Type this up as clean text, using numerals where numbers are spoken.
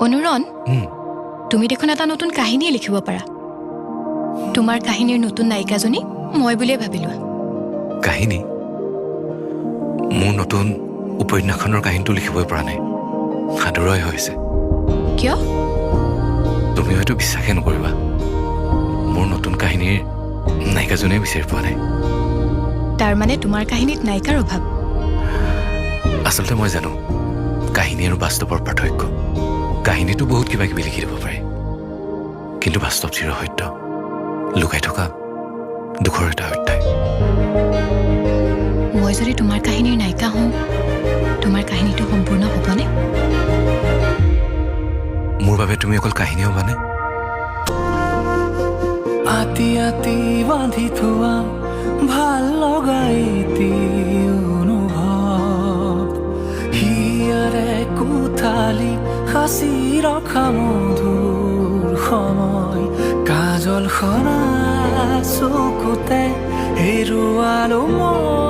অনুৰণ তুমি দেখোন এটা নতুন কাহিনী লিখিব পাৰা তোমাৰ কাহিনীৰ নতুন নায়িকাজনী মই বুলিয়ে ভাবি লোৱা কাহিনী মোৰ নতুন উপন্যাসখনৰ কাহিনীটো লিখিবই পৰা নাই সাদুৰয় হৈছে কিয় তুমি হয়তো বিশ্বাসে নকৰিবা মোৰ নতুন কাহিনীৰ নায়িকাজনীয়ে বিচাৰি পোৱা নাই তাৰ মানে তোমাৰ কাহিনীত নায়িকাৰ অভাৱ আচলতে মই জানো কাহিনী আৰু বাস্তৱৰ পাৰ্থক্য কাহিনীটো বহুত কিবা কিবি লিখি দিব পাৰে কিন্তু বাস্তৱ চিৰসত্য লুকাই থকা দুখৰ এটা অধ্যায় মই যদি তোমাৰ কাহিনীৰ নায়িকা হওঁ তোমাৰ কাহিনীটো সম্পূৰ্ণ হ'বনে মোৰ বাবে তুমি অকল কাহিনী হ'বানে আতি আতি বান্ধি থোৱা ভাল লগা এটি অনুভৱ হিয়াৰে কোঠালি সাঁচি ৰখা মধুৰ সময় কাজল সনা চকুতে হেৰুৱালো মই